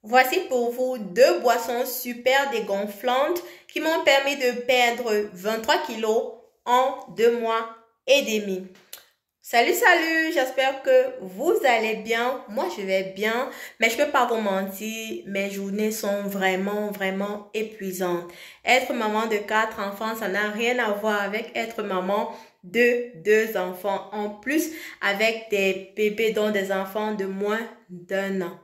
Voici pour vous deux boissons super dégonflantes qui m'ont permis de perdre 23 kilos en 2 mois et demi. Salut, j'espère que vous allez bien. Moi, je vais bien, mais je peux pas vous mentir, mes journées sont vraiment épuisantes. Être maman de 4 enfants, ça n'a rien à voir avec être maman de 2 enfants. En plus, avec des bébés dont des enfants de moins d'1 an.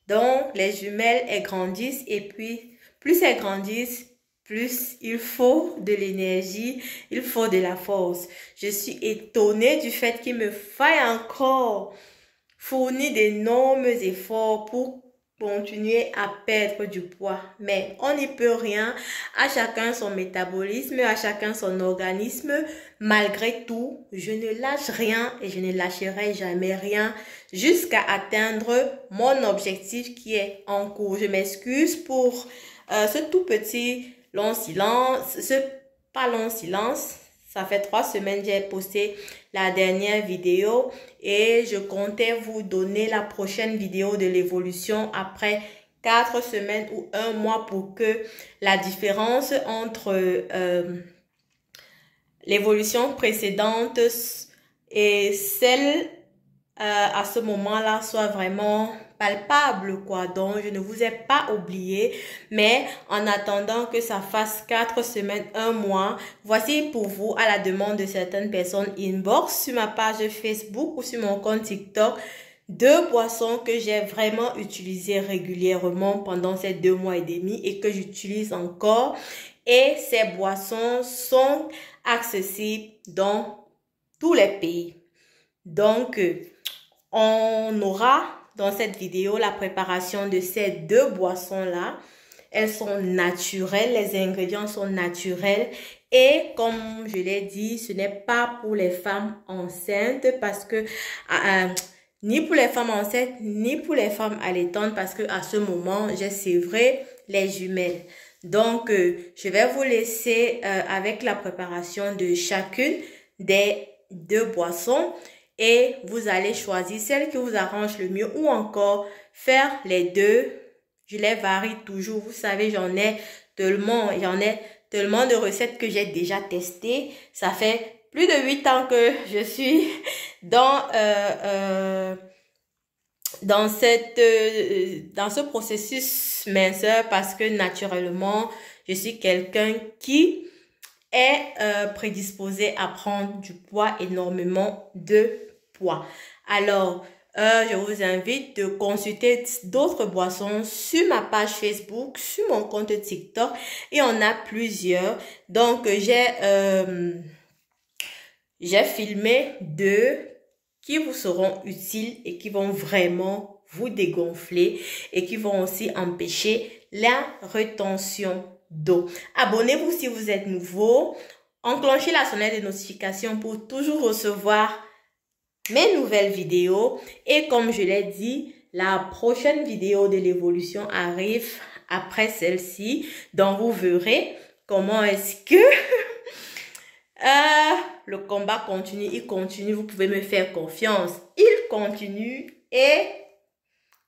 Donc, les jumelles, elles grandissent et puis, plus elles grandissent, plus il faut de l'énergie, il faut de la force. Je suis étonnée du fait qu'il me faille encore fournir d'énormes efforts pour continuer à perdre du poids. Mais on n'y peut rien. À chacun son métabolisme, à chacun son organisme. Malgré tout, je ne lâche rien et je ne lâcherai jamais rien jusqu'à atteindre mon objectif qui est en cours. Je m'excuse pour ce tout petit long silence, pas long silence. Ça fait 3 semaines que j'ai posté la dernière vidéo et je comptais vous donner la prochaine vidéo de l'évolution après 4 semaines ou 1 mois pour que la différence entre l'évolution précédente et celle à ce moment-là soit vraiment palpable, quoi. Donc, je ne vous ai pas oublié, mais en attendant que ça fasse 4 semaines, 1 mois, voici pour vous, à la demande de certaines personnes inbox sur ma page Facebook ou sur mon compte TikTok, 2 boissons que j'ai vraiment utilisées régulièrement pendant ces 2 mois et demi et que j'utilise encore. Et ces boissons sont accessibles dans tous les pays. Donc, on aura dans cette vidéo la préparation de ces 2 boissons-là. Elles sont naturelles, les ingrédients sont naturels. Et comme je l'ai dit, ce n'est pas pour les femmes enceintes parce que... ni pour les femmes enceintes, ni pour les femmes allaitantes parce que à ce moment, j'ai sévré les jumelles. Donc, je vais vous laisser avec la préparation de chacune des 2 boissons. Et vous allez choisir celle qui vous arrange le mieux ou encore faire les 2. Je les varie toujours. Vous savez, j'en ai tellement de recettes que j'ai déjà testées. Ça fait plus de 8 ans que je suis dans ce processus minceur parce que naturellement, je suis quelqu'un qui est prédisposé à prendre du poids, énormément de poids. Alors, je vous invite de consulter d'autres boissons sur ma page Facebook, sur mon compte TikTok. Et on a plusieurs. Donc, j'ai filmé 2 qui vous seront utiles et qui vont vraiment vous dégonfler et qui vont aussi empêcher la rétention d'eau. Abonnez-vous si vous êtes nouveau. Enclenchez la sonnette de notification pour toujours recevoir mes nouvelles vidéos. Et comme je l'ai dit, la prochaine vidéo de l'évolution arrive après celle-ci. Donc, vous verrez comment est-ce que le combat continue. Il continue. Vous pouvez me faire confiance. Il continue et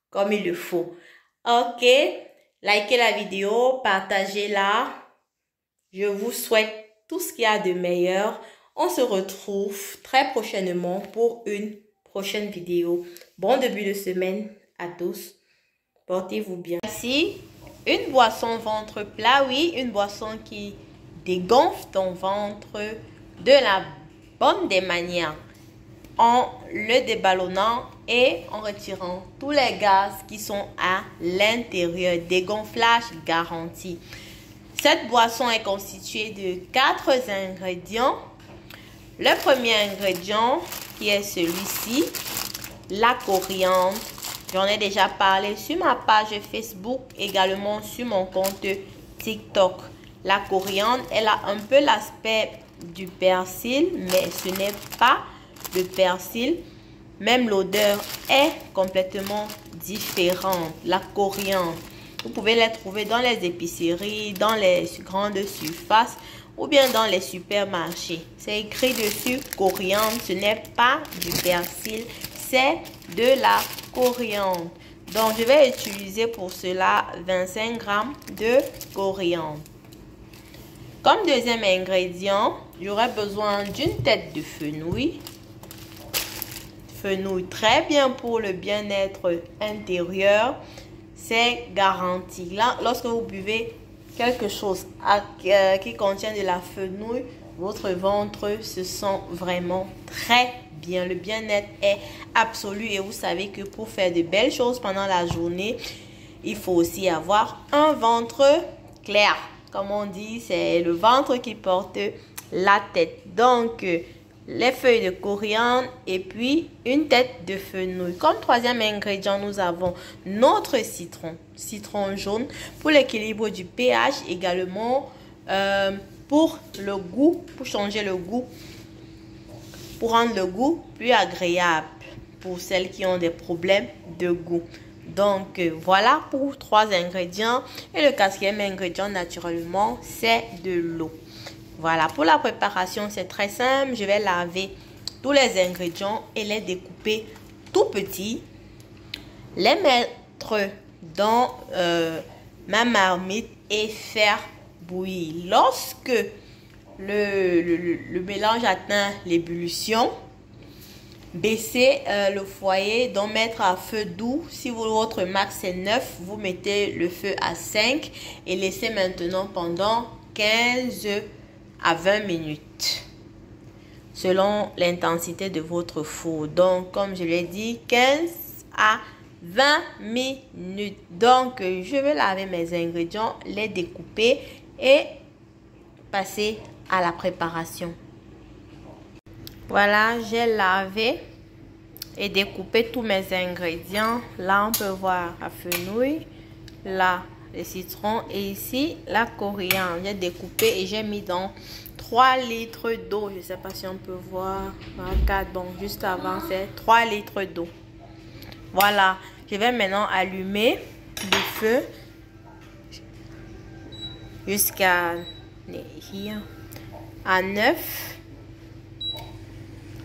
comme il le faut. Ok. Likez la vidéo. Partagez-la. Je vous souhaite tout ce qu'il y a de meilleur. On se retrouve très prochainement pour une prochaine vidéo. Bon début de semaine à tous. Portez-vous bien. Ici, une boisson ventre plat. Oui, une boisson qui dégonfle ton ventre de la bonne des manières. En le déballonnant et en retirant tous les gaz qui sont à l'intérieur. Dégonflage garanti. Cette boisson est constituée de 4 ingrédients. Le premier ingrédient qui est celui-ci, la coriandre. J'en ai déjà parlé sur ma page Facebook, également sur mon compte TikTok. La coriandre, elle a un peu l'aspect du persil, mais ce n'est pas le persil. Même l'odeur est complètement différente. La coriandre, vous pouvez la trouver dans les épiceries, dans les grandes surfaces ou bien dans les supermarchés. C'est écrit dessus coriandre, ce n'est pas du persil, c'est de la coriandre. Donc, je vais utiliser pour cela 25 g de coriandre. Comme deuxième ingrédient, j'aurai besoin d'une tête de fenouil. Fenouil, très bien pour le bien-être intérieur. C'est garanti. Là, lorsque vous buvez quelque chose qui contient de la fenouil, votre ventre se sent vraiment très bien. Le bien-être est absolu et vous savez que pour faire de belles choses pendant la journée, il faut aussi avoir un ventre clair. Comme on dit, c'est le ventre qui porte la tête. Donc, les feuilles de coriandre et puis une tête de fenouil. Comme troisième ingrédient, nous avons notre citron jaune pour l'équilibre du pH, également pour le goût, pour changer le goût, pour rendre le goût plus agréable pour celles qui ont des problèmes de goût. Donc voilà pour 3 ingrédients. Et le 4e ingrédient, naturellement, c'est de l'eau. Voilà, pour la préparation, c'est très simple. Je vais laver tous les ingrédients et les découper tout petits. Les mettre dans ma marmite et faire bouillir. Lorsque le mélange atteint l'ébullition, baissez le foyer, donc mettre à feu doux. Si votre max c'est 9, vous mettez le feu à 5 et laissez maintenant pendant 15 à 20 minutes selon l'intensité de votre four. Donc comme je l'ai dit, 15 à 20 minutes. Donc je vais laver mes ingrédients, les découper et passer à la préparation. Voilà, j'ai lavé et découpé tous mes ingrédients. Là, on peut voir la fenouil, là, le citron et ici, la coriandre. J'ai découpé et j'ai mis dans 3 litres d'eau. Je ne sais pas si on peut voir. 4, bon, juste avant, c'est 3 litres d'eau. Voilà, je vais maintenant allumer le feu jusqu'à 9.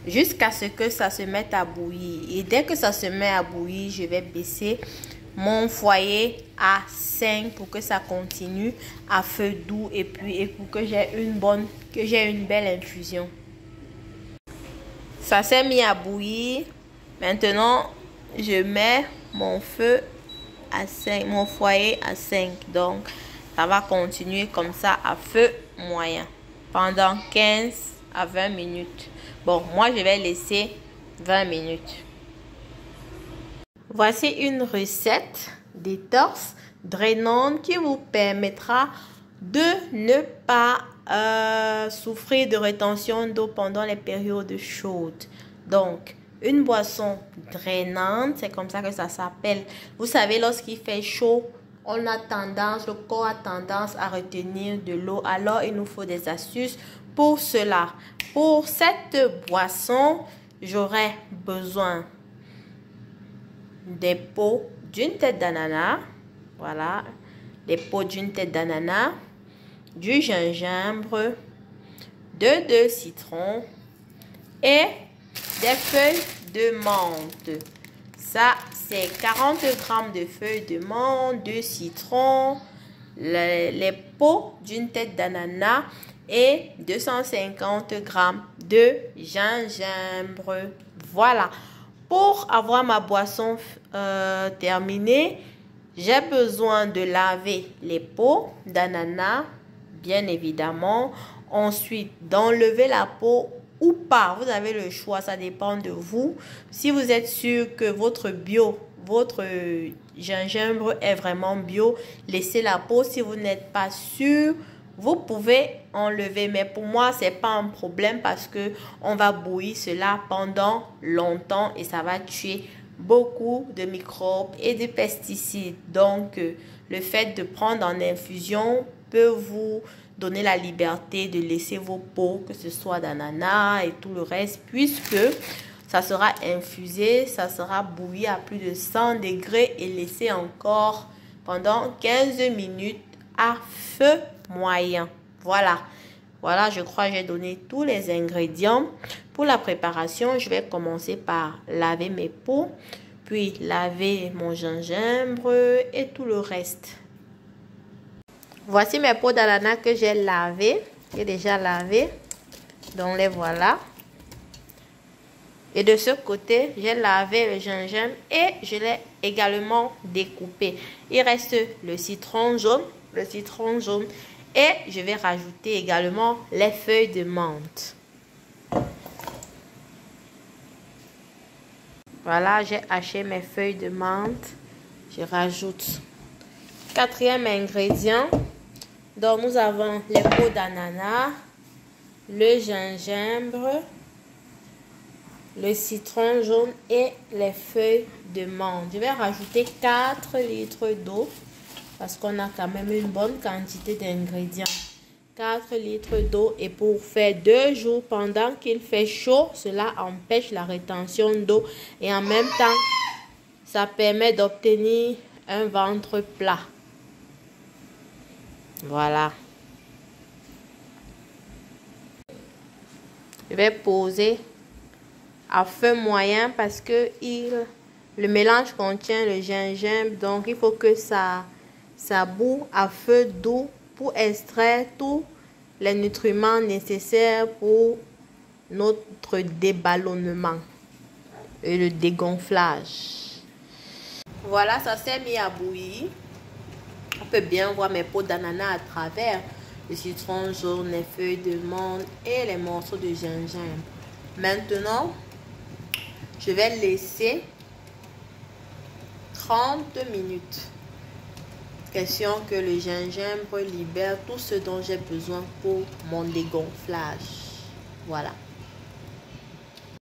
Jusqu'à ce que ça se mette à bouillir. Et dès que ça se met à bouillir, je vais baisser mon foyer à 5 pour que ça continue à feu doux et pour que j'ai une belle infusion. Ça s'est mis à bouillir. Maintenant, je mets mon feu à 5, mon foyer à 5. Donc, ça va continuer comme ça à feu moyen pendant 15 à 20 minutes. Bon, moi, je vais laisser 20 minutes. Voici une recette détox drainante qui vous permettra de ne pas souffrir de rétention d'eau pendant les périodes chaudes. Donc, une boisson drainante, c'est comme ça que ça s'appelle. Vous savez, lorsqu'il fait chaud, le corps a tendance à retenir de l'eau. Alors, il nous faut des astuces pour cela. Pour cette boisson, j'aurai besoin des peaux d'une tête d'ananas. Voilà, les peaux d'une tête d'ananas, du gingembre, de citron et des feuilles de menthe. Ça, c'est 40 g de feuilles de menthe, de citron, les peaux d'une tête d'ananas et 250 g de gingembre. Voilà. Pour avoir ma boisson terminée, j'ai besoin de laver les peaux d'ananas, bien évidemment. Ensuite, d'enlever la peau ou pas. Vous avez le choix, ça dépend de vous. Si vous êtes sûr que votre gingembre est vraiment bio, laissez la peau. Si vous n'êtes pas sûr, vous pouvez enlever. Mais pour moi, c'est pas un problème parce que on va bouillir cela pendant longtemps et ça va tuer beaucoup de microbes et de pesticides. Donc, le fait de prendre en infusion peut vous donner la liberté de laisser vos peaux, que ce soit d'ananas et tout le reste, puisque ça sera infusé, ça sera bouilli à plus de 100 degrés et laissé encore pendant 15 minutes à feu moyen. Voilà, je crois que j'ai donné tous les ingrédients. Pour la préparation, je vais commencer par laver mes peaux. puis laver mon gingembre et tout le reste. Voici mes peaux d'ananas que j'ai lavées. J'ai déjà lavé. Donc les voilà. Et de ce côté, j'ai lavé le gingembre et je l'ai également découpé. Il reste le citron jaune. Et je vais rajouter également les feuilles de menthe. Voilà, j'ai haché mes feuilles de menthe. Je rajoute. Quatrième ingrédient. Donc nous avons les peaux d'ananas, le gingembre, le citron jaune et les feuilles de menthe. Je vais rajouter 4 litres d'eau parce qu'on a quand même une bonne quantité d'ingrédients. 4 litres d'eau et pour faire 2 jours pendant qu'il fait chaud, cela empêche la rétention d'eau et en même temps, ça permet d'obtenir un ventre plat. Voilà. Je vais poser à feu moyen parce que le mélange contient le gingembre. Donc, il faut que ça bout à feu doux pour extraire tous les nutriments nécessaires pour notre déballonnement et le dégonflage. Voilà, ça s'est mis à bouillir. On peut bien voir mes peaux d'ananas à travers le citron jaune, les feuilles de menthe et les morceaux de gingembre. Maintenant, je vais laisser 30 minutes. Question que le gingembre libère tout ce dont j'ai besoin pour mon dégonflage. Voilà.